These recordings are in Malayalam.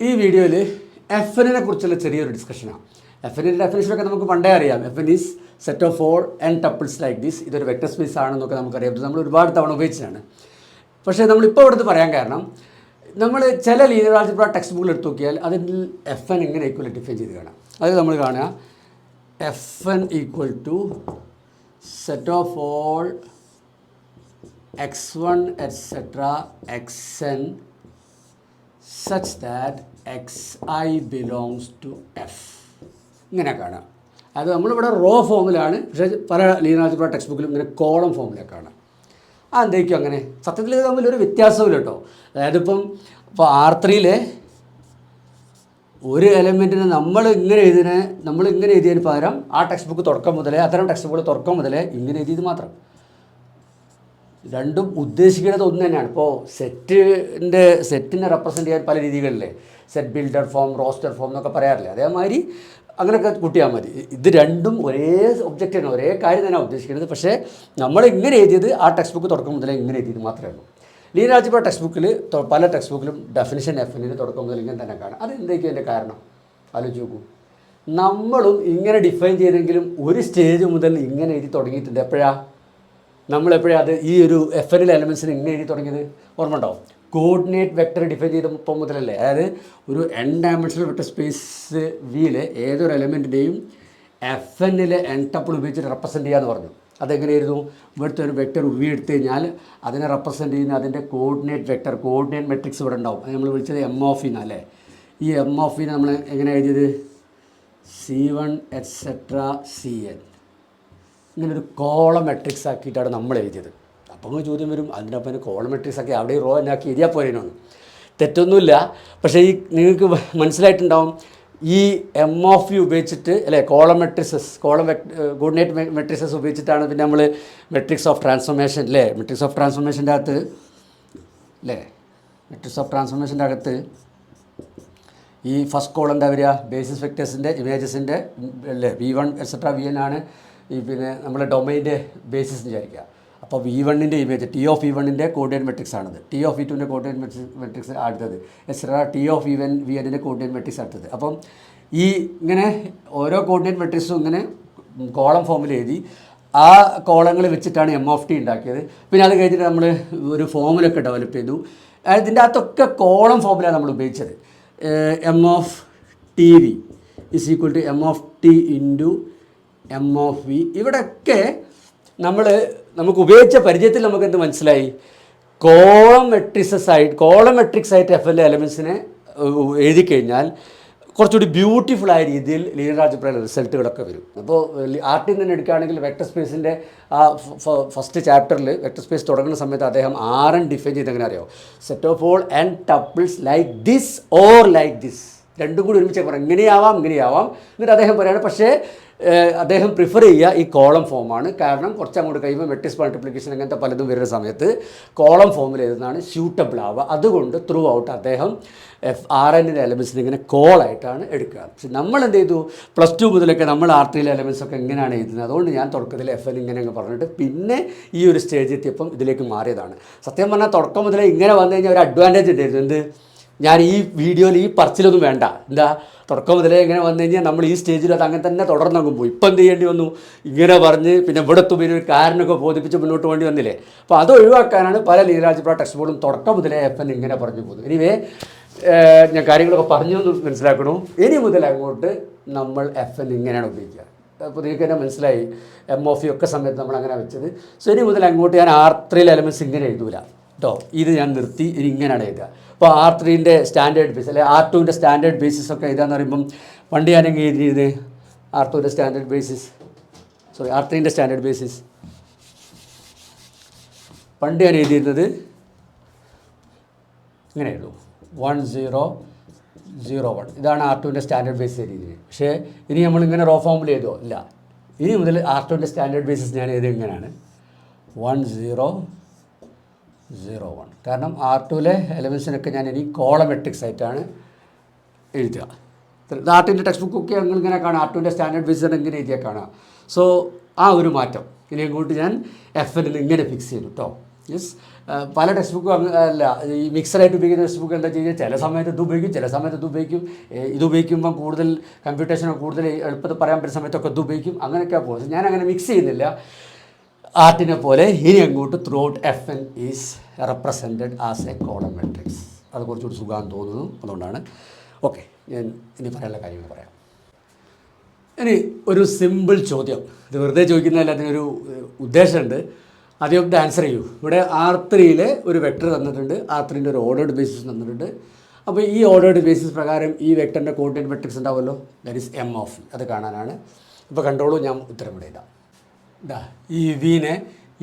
ഈ വീഡിയോയിൽ എഫ് എന്നിനെ കുറിച്ചുള്ള ചെറിയൊരു ഡിസ്കഷനാണ്. എഫ് എന്നിൻ്റെ ഡെഫിനേഷനൊക്കെ നമുക്ക് പണ്ടേ അറിയാം. F N is set of all N tuples like this. ഇതൊരു വെക്ടർ സ്പേസ് ആണെന്നൊക്കെ നമുക്കറിയാം. നമ്മൾ ഒരുപാട് തവണ ഉപയോഗിച്ചതാണ്. പക്ഷേ നമ്മളിപ്പോൾ ഇവിടുത്തെ പറയാൻ കാരണം നമ്മൾ ചില ലീനിയർ ആൾജിബ്ര ടെക്സ്റ്റ് ബുക്കിൽ എടുത്ത് നോക്കിയാൽ അതിൽ എഫ് എൻ ഇങ്ങനെ ഈക്വൽ ഡിഫൈൻ ചെയ്ത് കാണാം. അത് നമ്മൾ കാണുക F N equal to set of all x1 etc. xn such that xi belongs to f. ഇങ്ങനെ കാണാം. അത് നമ്മളിവിടെ റോ ഫോമിലാണ്, പക്ഷേ പല ലീനിയർ ആൾജിബ്ര ടെക്സ്റ്റ് ബുക്കിലും ഇങ്ങനെ കോളം ഫോമിലേക്ക് കാണാം. അതെന്തായിരിക്കും അങ്ങനെ? സത്യത്തിൽ ഇത് തമ്മിലൊരു വ്യത്യാസമില്ല കേട്ടോ. അതായത് ഇപ്പോൾ R3 ഒരു എലമെൻറ്റിന് നമ്മൾ ഇങ്ങനെ എഴുതിയതിന് പകരം ആ ടെക്സ്റ്റ് ബുക്ക് തുടക്കം മുതലേ, അത്തരം ടെക്സ്റ്റ് ബുക്കുകൾ തുടക്കം മുതലേ ഇങ്ങനെ എഴുതിയത് മാത്രം. രണ്ടും ഉദ്ദേശിക്കുന്നത് ഒന്ന് തന്നെയാണ്. ഇപ്പോൾ സെറ്റിനെ റെപ്രസെൻ്റ് ചെയ്യാൻ പല രീതികളില്ലേ, set builder form, roster form എന്നൊക്കെ പറയാറില്ലേ, അതേമാതിരി അങ്ങനെയൊക്കെ കൂട്ടിയാൽ മതി. ഇത് രണ്ടും ഒരേ ഒബ്ജക്റ്റാണ്, ഒരേ കാര്യം തന്നെയാണ് ഉദ്ദേശിക്കുന്നത്. പക്ഷേ നമ്മൾ ഇങ്ങനെ എഴുതിയത് ആ ടെക്സ്റ്റ് ബുക്ക് തുടക്കം മുതലേ ഇങ്ങനെ എഴുതിയത് മാത്രമേ ഉള്ളൂ. ലീനിയർ ആൾജിബ്ര ടെക്സ്റ്റ് ബുക്കിൽ പല ടെക്സ്റ്റ് ബുക്കിലും ഡെഫിനിഷൻ എഫ് എന്നിന് തുടക്കം മുതൽ ഇങ്ങനെ തന്നെ കാണാം. അത് എന്തായിരിക്കും അതിൻ്റെ കാരണം? ആലോചിച്ച് നോക്കൂ. നമ്മളും ഇങ്ങനെ ഡിഫൈൻ ചെയ്തെങ്കിലും ഒരു സ്റ്റേജ് മുതൽ ഇങ്ങനെ എഴുതി തുടങ്ങിയിട്ടുണ്ട്. നമ്മളെപ്പോഴാണ് അത് ഈ ഒരു എഫ് എന്നിലെ എലമെൻസിന് ഇങ്ങനെ എഴുതി തുടങ്ങിയത്? ഓർമ്മ ഉണ്ടാവും. കോർഡിനേറ്റ് വെക്ടർ ഡിഫൈൻ ചെയ്തപ്പോൾ മുതലല്ലേ. അതായത് ഒരു എൻ ഡയമെൻഷണൽ വെക്ടർ സ്പേസ് വിയിലെ ഏതൊരു എലമെൻറ്റിൻ്റെയും എഫ് എന്നിലെ എൻ ടപ്പിൾ ഉപയോഗിച്ചിട്ട് റെപ്രസെൻറ്റ് ചെയ്യാമെന്ന് പറഞ്ഞു. അതെങ്ങനെയായിരുന്നു? ഇവിടുത്തെ ഒരു വെക്ടർ വി എടുത്തു കഴിഞ്ഞാൽ അതിനെ റെപ്രസെൻറ്റ് ചെയ്യുന്ന അതിൻ്റെ കോർഡിനേറ്റ് മെട്രിക്സ് ഇവിടെ ഉണ്ടാവും. അത് നമ്മൾ വിളിച്ചത് എം ഓഫ് ഇ എന്നല്ലേ. ഈ എം ഓഫ് ഇനെ നമ്മൾ എങ്ങനെ എഴുതിയത്? C1 etc. Cn. ഇങ്ങനൊരു കോളം മെട്രിക്സ് ആക്കിയിട്ടാണ് നമ്മൾ എഴുതിയത്. അപ്പോൾ ചോദ്യം വരും, അതിനൊപ്പം കോളം മെട്രിക്സ് ആക്കി അവിടെ റോ എന്നാക്കി എഴുതിയാൽ പോരേനൊന്നും. തെറ്റൊന്നുമില്ല. പക്ഷേ ഈ നിങ്ങൾക്ക് മനസ്സിലായിട്ടുണ്ടാവും, ഈ എം ഓഫ് യു ഉപയോഗിച്ചിട്ട് അല്ലേ, കോർഡിനേറ്റ് മെട്രിക്സസ് ഉപയോഗിച്ചിട്ടാണ് പിന്നെ നമ്മൾ മെട്രിക്സ് ഓഫ് ട്രാൻസ്ഫോർമേഷൻ അല്ലേ, മെട്രിക്സ് ഓഫ് ട്രാൻസ്ഫോർമേഷൻ്റെ അകത്ത് ഈ ഫസ്റ്റ് കോളം എന്താ വരിക? ബേസിസ് വെക്ടേഴ്സിൻ്റെ ഇമേജസിൻ്റെ അല്ലേ, V1 etc. Vn ആണ് ഈ പിന്നെ നമ്മുടെ ഡൊമൈൻ്റെ ബേസിസ് എന്ന് വിചാരിക്കുക. അപ്പോൾ V1ൻ്റെ ഇമേജ് T ഓഫ് V1ൻ്റെ കോർഡിനേറ്റ് മെട്രിക്സ് ആണത്. T ഓഫ് V2ൻ്റെ കോർഡിനേറ്റ് മെട്രിക്സ് അടുത്തത് എക്സെട്ര T ഓഫ് Vnൻ്റെ കോർഡിനേറ്റ് മെട്രിക്സ് അടുത്തത്. അപ്പം ഈ ഇങ്ങനെ ഓരോ കോർഡിനേറ്റ് മെട്രിക്സും ഇങ്ങനെ കോളം ഫോമിൽ എഴുതി ആ കോളങ്ങൾ വെച്ചിട്ടാണ് എം ഓഫ് ടി ഉണ്ടാക്കിയത്. പിന്നെ അത് കഴിഞ്ഞിട്ട് നമ്മൾ ഒരു ഫോമിലൊക്കെ ഡെവലപ്പ് ചെയ്തു. ഇതിൻ്റെ അകത്തൊക്കെ കോളം ഫോമിലാണ് നമ്മൾ ഉപയോഗിച്ചത്. M of T V is equal to M of T into M of V. ഇവിടെയൊക്കെ നമുക്ക് ഉപയോഗിച്ച പരിചയത്തിൽ നമുക്ക് എന്ത് മനസ്സിലായി? കോളം മെട്രിക്സ് ആയിട്ട് എഫ് എൽ എലമെൻസിനെ എഴുതി കഴിഞ്ഞാൽ കുറച്ചുകൂടി ബ്യൂട്ടിഫുൾ ആയ രീതിയിൽ ലീനിയർ ആൾജിബ്രയിലെ റിസൾട്ടുകളൊക്കെ വരും. അപ്പോൾ ആർട്ടിൽ നിന്ന് എടുക്കുകയാണെങ്കിൽ വെക്ടർ സ്പേസിൻ്റെ ആ ഫസ്റ്റ് ചാപ്റ്ററിൽ വെക്ടർ സ്പേസ് തുടങ്ങുന്ന സമയത്ത് അദ്ദേഹം RN ഡിഫൈൻ ചെയ്ത് എങ്ങനെ അറിയോ? Set of all N tuples like this or like this. രണ്ടും കൂടി ഒരുമിച്ച് പറയാം, ഇങ്ങനെയാവാം. എന്നിട്ട് അദ്ദേഹം പറയുകയാണ്, പക്ഷേ അദ്ദേഹം പ്രിഫർ ചെയ്യുക ഈ കോളം ഫോമാണ്. കാരണം കുറച്ച് അങ്ങോട്ട് കഴിയുമ്പോൾ മെട്രിക്സ് മൾട്ടിപ്ലിക്കേഷൻ അങ്ങനത്തെ പലതും വരുന്ന സമയത്ത് കോളം ഫോമിൽ എഴുതുന്നതാണ് സ്യൂട്ടബിൾ ആവുക. അതുകൊണ്ട് ത്രൂ ഔട്ട് അദ്ദേഹം RNൻ്റെ എലമെൻസിന് ഇങ്ങനെ കോളായിട്ടാണ് എടുക്കുക. പക്ഷെ നമ്മൾ എന്ത് ചെയ്തു? +2 മുതലൊക്കെ നമ്മൾ R3 എലമെൻസൊക്കെ എങ്ങനെയാണ് എഴുതുന്നത്. അതുകൊണ്ട് ഞാൻ തുടക്കത്തിൽ FN ഇങ്ങനെ പറഞ്ഞിട്ട് പിന്നെ ഈ ഒരു സ്റ്റേജ് എത്തിയപ്പം ഇതിലേക്ക് മാറിയതാണ്. സത്യം പറഞ്ഞാൽ തുടക്കം മുതലേ ഇങ്ങനെ വന്നു കഴിഞ്ഞാൽ ഒരു അഡ്വാൻറ്റേജ് ഉണ്ടായിരുന്നു. എന്ത്? ഞാൻ ഈ വീഡിയോയിൽ ഈ പറച്ചിലൊന്നും വേണ്ട. തുടക്കം മുതലേ ഇങ്ങനെ വന്നു കഴിഞ്ഞാൽ നമ്മൾ ഈ സ്റ്റേജിൽ അത് അങ്ങനെ തന്നെ തുടർന്നങ്ങും പോയി. ഇപ്പം എന്ത് ചെയ്യേണ്ടി വന്നു? ഇങ്ങനെ പറഞ്ഞ് പിന്നെ ഇവിടെ തുമ്പിന് ഒരു കാരണമൊക്കെ ബോധിപ്പിച്ച് മുന്നോട്ട് വേണ്ടി വന്നില്ലേ. അപ്പോൾ അത് ഒഴിവാക്കാനാണ് പല ലീനിയർ ആൾജിബ്ര ടെക്സ്റ്റ് ബുക്കും തുടക്കം മുതലേ FN ഇങ്ങനെ പറഞ്ഞു പോകുന്നത്. എനിവേ ഞാൻ കാര്യങ്ങളൊക്കെ പറഞ്ഞു എന്ന് മനസ്സിലാക്കണു. ഇനി മുതൽ അങ്ങോട്ട് നമ്മൾ FN ഇങ്ങനെയാണ് ഉപയോഗിക്കുക. അപ്പോൾ നിങ്ങൾക്ക് തന്നെ മനസ്സിലായി, എം ഓഫ് യു ഒക്കെ സമയത്ത് നമ്മൾ അങ്ങനെ വെച്ചത്. സോ ഇനി മുതൽ അങ്ങോട്ട് ഞാൻ R3 എലമെൻറ്റ്സ് ഇങ്ങനെ എഴുതൂല കേട്ടോ. ഇത് ഞാൻ നിർത്തി, ഇനി ഇങ്ങനെയാണ് എഴുതുക. ഇപ്പോൾ R3ൻ്റെ സ്റ്റാൻഡേർഡ് ബേസ് അല്ലെങ്കിൽ R2ൻ്റെ സ്റ്റാൻഡേർഡ് ബേസിസ് ഒക്കെ എഴുതാന്ന് പറയുമ്പം പണ്ട് ഞാനെങ്കിൽ എഴുതിയത് R3ൻ്റെ സ്റ്റാൻഡേർഡ് ബേസിസ് പണ്ട് ഞാൻ എഴുതിയിരുന്നത് ഇങ്ങനെ എഴുതും 1001. ഇതാണ് R2ൻ്റെ സ്റ്റാൻഡേർഡ് ബേസിസ് എഴുതിയത്. പക്ഷേ ഇനി നമ്മളിങ്ങനെ റോ ഫോമിൽ എഴുതുമോ? ഇല്ല. ഇനി മുതൽ R2ൻ്റെ സ്റ്റാൻഡേർഡ് ബേസിസ് ഞാൻ എഴുതിയത് ഇങ്ങനെയാണ് 1001. കാരണം R2ലെ എലമെൻസിനൊക്കെ ഞാൻ ഇനി കോളം മെട്രിക്സ് ആയിട്ടാണ് എഴുതുക. R2ൻ്റെ ടെക്സ്റ്റ് ബുക്കൊക്കെ ഇങ്ങനെ കാണാം. R2ൻ്റെ സ്റ്റാൻഡേർഡ് ബേസിസ് ഇങ്ങനെ എഴുതിയാൽ കാണാം. സോ ആ ഒരു മാറ്റം ഇനി അങ്ങോട്ട് ഞാൻ FN ഇങ്ങനെ ഫിക്സ് ചെയ്തു കേട്ടോ. യെസ്, പല ടെക്സ്റ്റ് ബുക്കും അല്ല, ഈ മിക്സഡായിട്ട് ഉപയോഗിക്കുന്ന ടെക്സ്റ്റ് ബുക്ക് എന്താ ചെയ്യുക, ചില സമയത്ത് ഇത് ഉപയോഗിക്കും, ചില സമയത്ത് ഇത് ഉപയോഗിക്കും. ഇത് ഉപയോഗിക്കുമ്പം കൂടുതൽ കമ്പ്യൂട്ടേഷനോ കൂടുതൽ എളുപ്പത്തിൽ പറയാൻ പറ്റുന്ന സമയത്തൊക്കെ ഇത് ഉപയോഗിക്കും. അങ്ങനെയൊക്കെയാണ് പോകുന്നത്. ഞാൻ അങ്ങനെ മിക്സ് ചെയ്യുന്നില്ല ആർട്ടിനെ പോലെ. ഇനി അങ്ങോട്ട് through out F N is represented as A column matrix. അത് കുറച്ചുകൂടി സുഖമാണെന്ന് തോന്നുന്നു. അതുകൊണ്ടാണ് ഓക്കെ, ഞാൻ ഇനി പറയാനുള്ള കാര്യങ്ങൾ പറയാം. ഇനി ഒരു സിമ്പിൾ ചോദ്യം, ഇത് വെറുതെ ചോദിക്കുന്നതല്ല, അതിനൊരു ഉദ്ദേശമുണ്ട്. ആദ്യം ഇത് ആൻസർ ചെയ്യൂ. ഇവിടെ R3 ഒരു വെക്ടർ തന്നിട്ടുണ്ട്, R3ൻ്റെ ഒരു ഓർഡേർഡ് ബേസിസ് തന്നിട്ടുണ്ട്. അപ്പോൾ ഈ ഓർഡേർഡ് ബേസിസ് പ്രകാരം ഈ വെക്ടറിൻ്റെ കോർഡിനേറ്റ് മെട്രിക്സ് ഉണ്ടാവുമല്ലോ, ദാറ്റ് ഈസ് എം ഓഫ്. അത് കാണാനാണ്. ഇപ്പോൾ കണ്ടോളൂ, ഞാൻ ഉത്തരം ഇവിടെ ഇടാം. ഇതാ ഈ വിനെ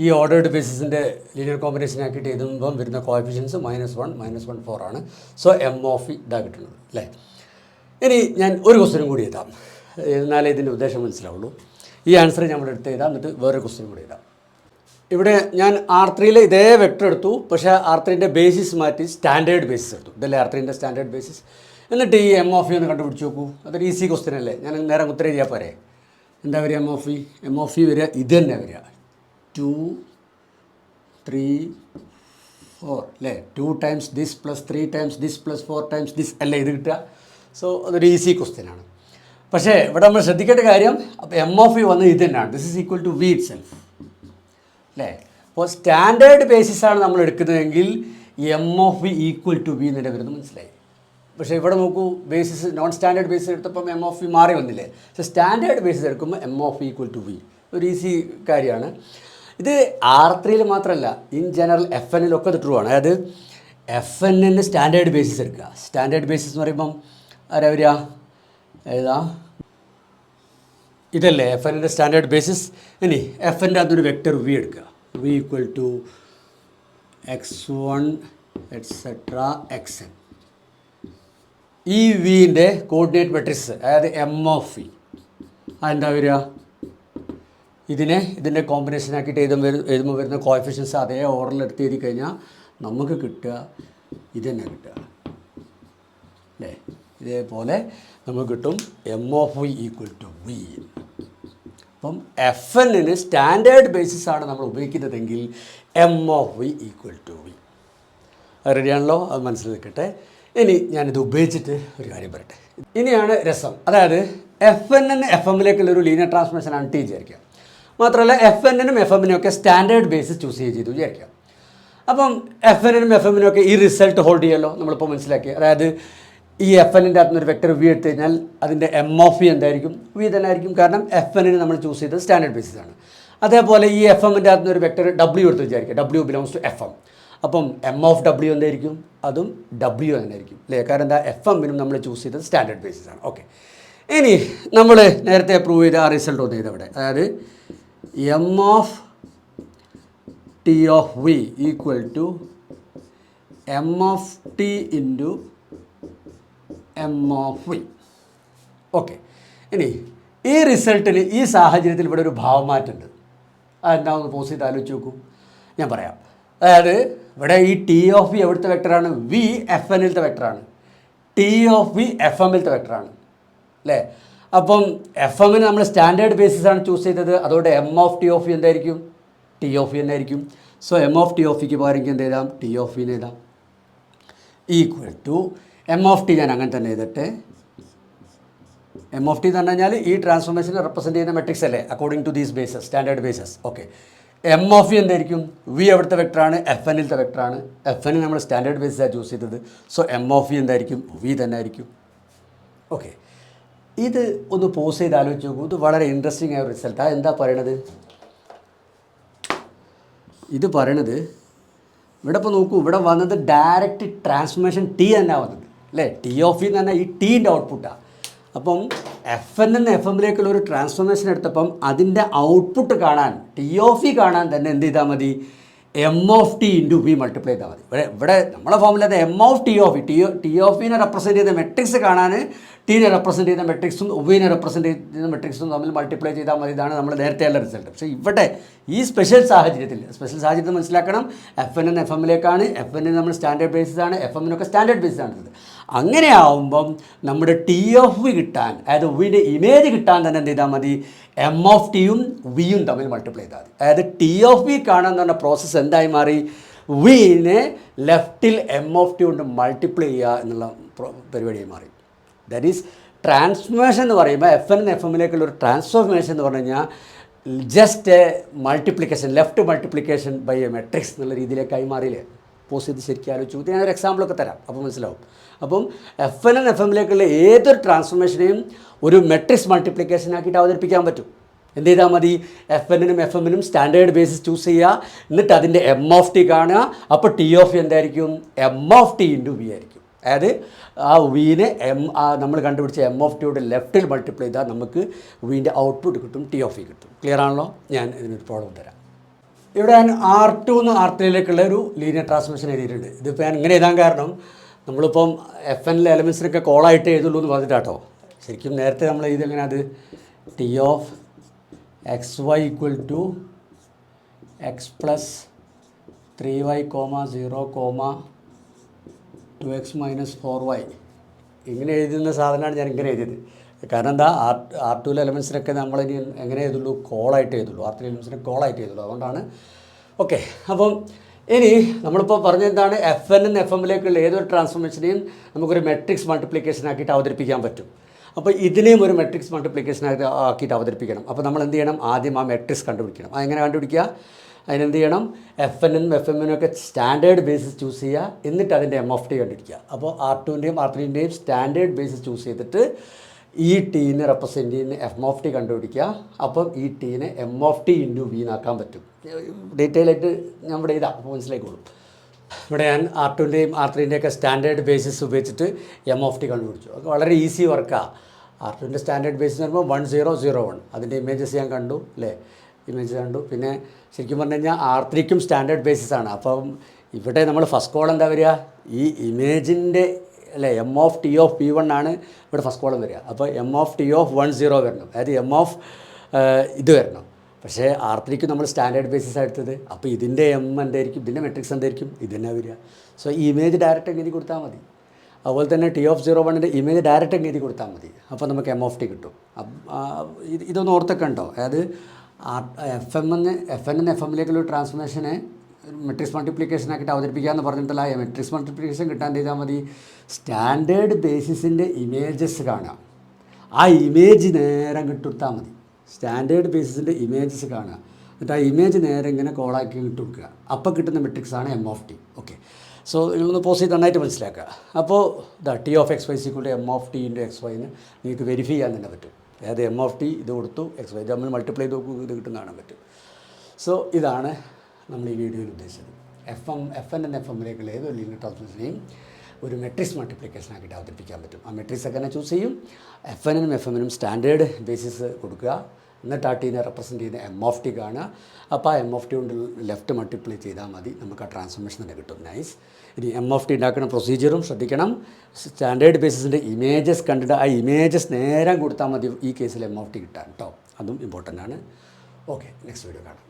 ഈ ഓർഡേർഡ് ബേസിസിൻ്റെ ലീനിയർ കോമ്പിനേഷൻ ആക്കിയിട്ട് എഴുതുമ്പം വരുന്ന കോഎഫിഷ്യൻസ് -1, -1, 4 ആണ്. സോ എം ഓഫ് ഇതാ കിട്ടുന്നത് അല്ലേ. ഇനി ഞാൻ ഒരു ക്വസ്റ്റ്യനും കൂടി എഴുതാം, എന്നാലേ ഇതിൻ്റെ ഉദ്ദേശം മനസ്സിലാവുള്ളൂ. ഈ ആൻസർ നമ്മൾ എടുത്ത് എഴുതാം, എന്നിട്ട് വേറെ ക്വസ്റ്റ്യനും കൂടി എഴുതാം. ഇവിടെ ഞാൻ R3 ഇതേ വെക്ടർ എടുത്തു, പക്ഷേ R3ൻ്റെ ബേസിസ് മാറ്റി സ്റ്റാൻഡേർഡ് ബേസിസ് എടുത്തു. ഇതല്ലേ R3ൻ്റെ സ്റ്റാൻഡേർഡ് ബേസിസ്. എന്നിട്ട് ഈ എം ഓഫ് ഒന്ന് കണ്ടുപിടിച്ച് നോക്കൂ. അതൊരു ഈസി ക്വസ്റ്റ്യൻ അല്ലേ. ഞാൻ നേരെ ഉത്തരം എഴുതിയാൽ പോരെ. എന്താ വരിക, എം ഓഫ് വരിക ഇത് തന്നെ വരിക 2, 3, 4 അല്ലേ. 2 times this plus 3 times this plus 4 times this അല്ലേ ഇത് കിട്ടുക. സോ അതൊരു ഈസി ക്വസ്റ്റ്യൻ ആണ്. പക്ഷേ ഇവിടെ നമ്മൾ ശ്രദ്ധിക്കേണ്ട കാര്യം, അപ്പോൾ എം ഓഫ് വന്ന് ഇത് തന്നെയാണ്. This is equal to V itself അല്ലേ. അപ്പോൾ സ്റ്റാൻഡേർഡ് ബേസിസാണ് നമ്മൾ എടുക്കുന്നതെങ്കിൽ M of V equal to V എന്നെ വരുന്നത് മനസ്സിലായി. പക്ഷേ ഇവിടെ നോക്കൂ, ബേസിസ് നോൺ സ്റ്റാൻഡേർഡ് ബേസിസ് എടുത്തപ്പം എം ഓഫ് വി മാറി വന്നില്ലേ. പക്ഷേ സ്റ്റാൻഡേർഡ് ബേസിസ് എടുക്കുമ്പോൾ M of V equal to V ഒരു ഈസി കാര്യമാണ്. ഇത് R3 മാത്രമല്ല, ഇൻ ജനറൽ എഫ് എന്നിലൊക്കെ ഇത് ട്രൂ ആണ്. അതായത് എഫ് എന്നിന് സ്റ്റാൻഡേർഡ് ബേസിസ് എടുക്കുക. സ്റ്റാൻഡേർഡ് ബേസിസ് എന്ന് പറയുമ്പം ആരാ വരിക, ഏതാ ഇതല്ലേ എഫ് എന്നിൻ്റെ സ്റ്റാൻഡേർഡ് ബേസിസ്. ഇനി എഫ് എൻ്റെ അതൊരു വെക്ടർ വി എടുക്കുക. V equal to x1 et cetera xn. ഈ വിൻ്റെ കോർഡിനേറ്റ് മെട്രിക്സ് അതായത് എം ഓഫ് വി അതെന്താ വരിക, ഇതിൻ്റെ കോമ്പിനേഷൻ ആക്കിയിട്ട് എഴുതുമ്പോൾ വരുന്ന കോഎഫിഷ്യൻസ് അതേ ഓർഡറിൽ എടുത്ത് എഴുതി കഴിഞ്ഞാൽ നമുക്ക് കിട്ടുക ഇത് തന്നെ കിട്ടുക അല്ലേ. ഇതേപോലെ നമുക്ക് കിട്ടും M of V equal to V. അപ്പം എഫ് എന്നിന് സ്റ്റാൻഡേർഡ് ബേസിസാണ് നമ്മൾ ഉപയോഗിക്കുന്നതെങ്കിൽ M of V equal to V. റെഡിയാണല്ലോ, അത് മനസ്സിൽ നിൽക്കട്ടെ. ഇനി ഞാനിത് ഉപയോഗിച്ചിട്ട് ഒരു കാര്യം പറയട്ടെ. ഇനിയാണ് രസം. അതായത് എഫ് എന്നിന് എഫ് എമ്മിലേക്കുള്ളൊരു ലീനിയർ ട്രാൻസ്ഫോർമേഷൻ ആണ് ടി വിചാരിക്കുക. മാത്രമല്ല എഫ് എന്നിനും എഫ് എമ്മിനും ഒക്കെ സ്റ്റാൻഡേർഡ് ബേസിസ് ചൂസ് ചെയ്തു വിചാരിക്കാം. അപ്പം എഫ് എന്നിനും എഫ് എമ്മിനും ഒക്കെ ഈ റിസൾട്ട് ഹോൾഡ് ചെയ്യുമല്ലോ, നമ്മളിപ്പോൾ മനസ്സിലാക്കി. അതായത് ഈ എഫ് എന്നിൻ്റെ അകത്തുനിന്ന് ഒരു വെക്ടർ വി എടുത്തു കഴിഞ്ഞാൽ അതിൻ്റെ എം ഓഫ് വി എന്തായിരിക്കും, വി തന്നെ ആയിരിക്കും. കാരണം എഫ് എന്നിന് നമ്മൾ ചൂസ് ചെയ്തത് സ്റ്റാൻഡേർഡ് ബേസിസാണ്. അതേപോലെ ഈ എഫ് എമ്മിൻ്റെ അകത്തുനിന്ന് ഒരു വെക്ടർ ഡബ്ല്യു എടുത്ത് വിചാരിക്കുക. W belongs to F M. അപ്പം എം ഓഫ് ഡബ്ല്യു എന്തായിരിക്കും, അതും ഡബ്ല്യു തന്നെ ആയിരിക്കും അല്ലേ. കാരണം എന്താ, എഫ് എമ്മിനും നമ്മൾ ചൂസ് ചെയ്തത് സ്റ്റാൻഡേർഡ് ബേസിസാണ്. ഓക്കെ, ഇനി നമ്മൾ നേരത്തെ പ്രൂവ് ചെയ്ത ആ റിസൾട്ട് ഒന്ന് ചെയ്തവിടെ. അതായത് M of T of V equal to M of T into M of V. Okay, ഇനി ഈ റിസൾട്ടിൽ ഈ സാഹചര്യത്തിൽ ഇവിടെ ഒരു ഭാവമാറ്റമുണ്ട്. അതെന്താണെന്ന് പോസ് ചെയ്ത് ആലോചിച്ച് നോക്കൂ. ഞാൻ പറയാം. അതായത് ഇവിടെ ഈ ടി ഓഫ് വി എവിടുത്തെ വെക്ടറാണ്, വി എഫ് എന്നിലത്തെ വെക്ടറാണ്. ടി ഓഫ് വി എഫ് എമ്മിലത്തെ വെക്ടറാണ് അല്ലേ. അപ്പം എഫ് എമ്മിന് നമ്മൾ സ്റ്റാൻഡേർഡ് ബേസിസാണ് ചൂസ് ചെയ്തത്. അതുകൊണ്ട് M of T of V എന്തായിരിക്കും, ടി ഓഫ് വി എന്നായിരിക്കും. So M of T of വിക്ക് പകരം എന്ത് എഴുതാം, ടി ഓഫ് വിന്ന് എഴുതാം. Equal to M of T ഞാൻ അങ്ങനെ തന്നെ എഴുതട്ടെ. എം ഓഫ് ടി എന്ന് പറഞ്ഞു കഴിഞ്ഞാൽ ഈ ട്രാൻസ്ഫോർമേഷനെ റെപ്രസെൻറ്റ് ചെയ്യുന്ന മെട്രിക്സ് അല്ലേ, according to these bases, standard bases. Okay, M of V എന്തായിരിക്കും, വി എവിടുത്തെ വെക്ടറാണ്, എഫ് എന്നിലത്തെ വെക്ടറാണ്. എഫ് എന്നിൽ നമ്മൾ സ്റ്റാൻഡേർഡ് ബേസിസാണ് ചൂസ് ചെയ്തത്. സോ എം ഓഫ് വി എന്തായിരിക്കും, വി തന്നെ ആയിരിക്കും. ഓക്കെ, ഇത് ഒന്ന് പോസ് ചെയ്ത് ആലോചിച്ച് നോക്കൂ. ഇത് വളരെ ഇൻട്രസ്റ്റിംഗ് ആയ റിസൾട്ടാണ്. എന്താ പറയണത്, ഇത് പറയണത് ഇവിടെ ഇപ്പോൾ നോക്കൂ, ഇവിടെ വന്നത് ഡയറക്റ്റ് ട്രാൻസ്ഫോർമേഷൻ ടി തന്നെ വന്നത് അല്ലേ. ടി ഓഫ് വി എന്ന് പറഞ്ഞാൽ ഈ ടീൻ്റെ ഔട്ട്പുട്ടാണ്. അപ്പം എഫ് എൻ നിന്ന് എഫ് എമ്മിലേക്കുള്ള ഒരു ട്രാൻസ്ഫോർമേഷൻ എടുത്തപ്പം അതിൻ്റെ ഔട്ട്പുട്ട് കാണാൻ, ടി ഓഫ് വി കാണാൻ തന്നെ എന്ത് ചെയ്താൽ മതി, M of T into V multiply ചെയ്താൽ മതി. ഇവിടെ നമ്മളെ ഫോമിലത് M of T of V, T of വിനെ റെപ്രസെൻറ്റ് ചെയ്ത മെട്രിക്സ് കാണാൻ ടീനെ റെപ്രസെൻറ്റ് ചെയ്യുന്ന മെട്രിക്സും വിനെ റെപ്രസെൻറ്റ് ചെയ്യുന്ന മെട്രിക്സും തമ്മിൽ മൾട്ടിപ്ലൈ ചെയ്താൽ മതി. ഇതാണ് നമ്മൾ നേരത്തെയുള്ള റിസൾട്ട്. പക്ഷേ ഇവിടെ ഈ സ്പെഷ്യൽ സാഹചര്യത്തിൽ മനസ്സിലാക്കണം, എഫ് എൻ എഫ് എമ്മിലേക്കാണ്. എഫ് എൻ നമ്മൾ സ്റ്റാൻഡേർഡ് ബേസിസാണ്, എഫ് എമ്മിനൊക്കെ സ്റ്റാൻഡേർഡ് ബേസിസാണ്. അങ്ങനെ ആവുമ്പം നമ്മുടെ ടി ഓഫ് വി കിട്ടാൻ, അതായത് വിൻ്റെ ഇമേജ് കിട്ടാൻ തന്നെ എന്ത് ചെയ്താൽ മതി, എം ഓഫ് ടിയും വിയും തമ്മിൽ മൾട്ടിപ്ലൈ ചെയ്താൽ മതി. അതായത് ടി ഓഫ് വി കാണാൻ എന്ന് പറഞ്ഞ പ്രോസസ്സ് എന്തായി മാറി, വിനെ ലെഫ്റ്റിൽ എം ഓഫ് ടി കൊണ്ട് മൾട്ടിപ്ലൈ ചെയ്യുക എന്നുള്ള പരിപാടിയായി മാറി. ദാറ്റ് ഈസ് ട്രാൻസ്ഫോർമേഷൻ എന്ന് പറയുമ്പോൾ എഫ് എൻ എഫ് എമ്മിലേക്കുള്ള ഒരു ട്രാൻസ്ഫോർമേഷൻ എന്ന് പറഞ്ഞു കഴിഞ്ഞാൽ just a multiplication, left multiplication by a matrix എന്നുള്ള രീതിയിലേക്കായി മാറിയില്ലേ. പോസ് ചെയ്ത് ശരിക്കും ആലോചിച്ചു. ഞാനൊരു എക്സാമ്പിളൊക്കെ തരാം, അപ്പോൾ മനസ്സിലാവും. അപ്പം എഫ് എൻ എഫ് എമ്മിലേക്കുള്ള ഏതൊരു ട്രാൻസ്ഫോർമേഷനെയും ഒരു മെട്രിക്സ് മൾട്ടിപ്ലിക്കേഷൻ ആക്കിയിട്ട് അവതരിപ്പിക്കാൻ പറ്റും. എന്ത് ചെയ്താൽ മതി? എഫ് എനും എഫ് എമ്മിനും സ്റ്റാൻഡേർഡ് ബേസിസ് ചൂസ് ചെയ്യുക, എന്നിട്ട് അതിൻ്റെ എം ഓഫ് ടി കാണുക. അപ്പോൾ ടി ഓഫ് എന്തായിരിക്കും? M of T into V ആയിരിക്കും. അതായത് ആ വിനെ നമ്മൾ കണ്ടുപിടിച്ച എം ഓഫ് ടിയുടെ ലെഫ്റ്റിൽ മൾട്ടിപ്ലൈ ചെയ്താൽ നമുക്ക് വിൻ്റെ ഔട്ട്പുട്ട് കിട്ടും, ടി ഓഫ് ഇ കിട്ടും. ക്ലിയർ ആണല്ലോ? ഞാൻ ഇതിനൊരു പ്രോബ്ലം തരാം. ഇവിടെ ഞാൻ R2 നിന്ന് R3ലേക്കുള്ള ഒരു ലീനിയർ ട്രാൻസ്ഫോർമേഷൻ എഴുതിയിട്ടുണ്ട്. ഇതിപ്പോൾ ഞാൻ ഇങ്ങനെ എഴുതാൻ കാരണം നമ്മളിപ്പം എഫ് എനിലെ എലമെൻസിനൊക്കെ കോളായിട്ട് എഴുതുള്ളൂ എന്ന് പറഞ്ഞിട്ടാട്ടോ. ശരിക്കും നേരത്തെ നമ്മൾ എഴുതിയെങ്ങനെ അത് T of X Y equal to X plus 3y, 0, 2x minus 4y ഇങ്ങനെ എഴുതുന്ന സാധനമാണ് ഞാൻ ഇങ്ങനെ എഴുതിയത്. കാരണം എന്താ, R2 എലമെൻസിനൊക്കെ നമ്മൾ ഇനി എങ്ങനെ എഴുതുള്ളൂ? കോളായിട്ട് എഴുതുള്ളൂ. R3 എലമെൻസിനെ കോളായിട്ട് എഴുതുള്ളൂ. അതുകൊണ്ടാണ്. ഓക്കെ, അപ്പം ഇനി നമ്മളിപ്പോൾ പറഞ്ഞെന്താണ്, എഫ് എൻ എഫ് എമ്മിലേക്കുള്ള ഏതൊരു ട്രാൻസ്ഫോർമേഷനെയും നമുക്കൊരു മെട്രിക്സ് മൾട്ടിപ്ലിക്കേഷൻ ആക്കിയിട്ട് അവതരിപ്പിക്കാൻ പറ്റും. അപ്പോൾ ഇതിനെയും ഒരു മെട്രിക്സ് മൾട്ടിപ്ലിക്കേഷൻ ആക്കിയിട്ട് അവതരിപ്പിക്കണം. അപ്പോൾ നമ്മൾ എന്ത് ചെയ്യണം? ആദ്യം ആ മെട്രിക്സ് കണ്ടുപിടിക്കണം. അതെങ്ങനെ കണ്ടുപിടിക്കുക? അതിനെന്ത് ചെയ്യണം? എഫ് എനും എഫ് എമ്മിനൊക്കെ സ്റ്റാൻഡേർഡ് ബേസിസ് ചൂസ് ചെയ്യുക, എന്നിട്ട് അതിൻ്റെ എം ഓഫ് ടി കണ്ടുപിടിക്കുക. അപ്പോൾ R2ൻ്റെയും R3ൻ്റെയും സ്റ്റാൻഡേർഡ് ബേസിസ് ചൂസ് ചെയ്തിട്ട് ഈ ടീനെ റെപ്രസെൻറ്റ് ചെയ്യുന്ന എം ഓഫ് ടി കണ്ടുപിടിക്കുക. അപ്പം ഈ ടീനെ M of T into V എന്നാക്കാൻ പറ്റും. ഡീറ്റെയിൽ ആയിട്ട് ഞാൻ ഇവിടെ ഇതാ, അപ്പോൾ മനസ്സിലായിക്കോളും. ഇവിടെ ഞാൻ R2ൻ്റെയും R3ൻ്റെയൊക്കെ സ്റ്റാൻഡേർഡ് ബേസിസ് ഉപയോഗിച്ചിട്ട് എം ഓഫ് ടി കണ്ടുപിടിച്ചു. അത് വളരെ ഈസി വർക്കാണ്. R2ൻ്റെ സ്റ്റാൻഡേർഡ് ബേസിസ് എന്ന് പറയുമ്പോൾ 1 0 0 1 അതിൻ്റെ ഇമേജസ് ഞാൻ കണ്ടു അല്ലേ, ഇമേജ് കണ്ടു. പിന്നെ ശരിക്കും പറഞ്ഞു കഴിഞ്ഞാൽ R3ക്കും സ്റ്റാൻഡേർഡ് ബേസിസ് ആണ്. അപ്പം ഇവിടെ നമ്മൾ ഫസ്റ്റ് കോളം എന്താ വരിക? ഈ ഇമേജിൻ്റെ അല്ലേ M of T of P1 ആണ് ഇവിടെ ഫസ്റ്റ് കോളം വരിക. അപ്പോൾ എം ഓഫ് ടി ഓഫ് 1 0 വരണം, അതായത് എം ഓഫ് ഇത് വരണം. പക്ഷേ R3ക്ക് നമ്മൾ സ്റ്റാൻഡേർഡ് ബേസിസ് എടുത്തത്. അപ്പോൾ ഇതിൻ്റെ എം എന്തായിരിക്കും? ഇതിൻ്റെ മെട്രിക്സ് എന്തായിരിക്കും? ഇത് തന്നെ വരിക. സോ ഈ ഇമേജ് ഡയറക്റ്റ് എഴുതി കൊടുത്താൽ മതി. അതുപോലെ തന്നെ ടി ഓഫ് 01ൻ്റെ ഇമേജ് ഡയറക്റ്റ് എഴുതി കൊടുത്താൽ മതി. അപ്പോൾ നമുക്ക് എം ഓഫ് ടി കിട്ടും. ഇതൊന്ന് ഓർത്തൊക്കെ ഉണ്ടോ? അതായത് എഫ് എൻ എഫ് എമ്മിലേക്കുള്ള ട്രാൻസ്ഫോർമേഷനെ മെട്രിക്സ് മൾട്ടിപ്ലിക്കേഷൻ ആക്കിയിട്ട് അവതരിപ്പിക്കാമെന്ന് പറഞ്ഞിട്ടല്ല. മെട്രിക്സ് മൾട്ടിപ്ലിക്കേഷൻ കിട്ടാൻ ചെയ്താൽ മതി സ്റ്റാൻഡേർഡ് ബേസിസിൻ്റെ ഇമേജസ് കാണാം, ആ ഇമേജ് നേരെ കിട്ടുകൊടുത്താൽ മതി. സ്റ്റാൻഡേർഡ് ബേസിസിൻ്റെ ഇമേജസ് കാണുക, എന്നിട്ട് ആ ഇമേജ് നേരെ ഇങ്ങനെ കോളാക്കി ഇട്ട് കൊടുക്കുക. അപ്പോൾ കിട്ടുന്ന മെട്രിക്സാണ് M of T. Okay, so നിങ്ങളൊന്ന് പോസ് ചെയ്ത് നന്നായിട്ട് മനസ്സിലാക്കുക. അപ്പോൾ T of X Y equal to M of T into X വൈന്ന് നിങ്ങൾക്ക് വെരിഫൈ ചെയ്യാൻ തന്നെ പറ്റും. അതായത് എം ഓഫ് ടി ഇത് കൊടുത്തു, എക്സ് വൈ ഇത് നമ്മൾ മൾട്ടിപ്ലൈ ചെയ്ത് നോക്കൂ, ഇത് കിട്ടും കാണാൻ പറ്റും. സോ ഇതാണ് നമ്മൾ ഈ വീഡിയോയിൽ ഉദ്ദേശിച്ചത്. എഫ് എൻ എഫ് എമ്മിലേക്കുള്ള ഏതൊരു ലീനിയർ ട്രാൻസ്ഫോർമേഷനെയും ഒരു മെട്രിക്സ് മൾട്ടിപ്ലിക്കേഷൻ ആക്കിയിട്ട് അവതരിപ്പിക്കാൻ പറ്റും. ആ മെട്രിക്സ് ഒക്കെ തന്നെ ചൂസ് ചെയ്യും. എഫ് എനും എഫ് എമ്മിനും സ്റ്റാൻഡേർഡ് ബേസിസ് കൊടുക്കുക, എന്നിട്ട് ആ ടീനെ റെപ്രസെൻറ്റ് ചെയ്യുന്ന എം ഓഫ് ടി കാണുക. അപ്പോൾ ആ എം ഓഫ് ടി കൊണ്ട് ലെഫ്റ്റ് മൾട്ടിപ്ലൈ ചെയ്താൽ മതി, നമുക്ക് ആ ട്രാൻസ്ഫോർമേഷൻ തന്നെ കിട്ടും. നൈസ്. ഇനി എം ഓഫ് ടി ഉണ്ടാക്കുന്ന പ്രൊസീജിയറും ശ്രദ്ധിക്കണം. സ്റ്റാൻഡേർഡ് ബേസിസിൻ്റെ ഇമേജസ് കണ്ടിട്ട് ആ ഇമേജസ് നേരം കൊടുത്താൽ മതി ഈ കേസിൽ എം ഓഫ് ടി കിട്ടാൻ കേട്ടോ. അതും ഇമ്പോർട്ടൻ്റ് ആണ്. ഓക്കെ, നെക്സ്റ്റ് വീഡിയോ കാണാം.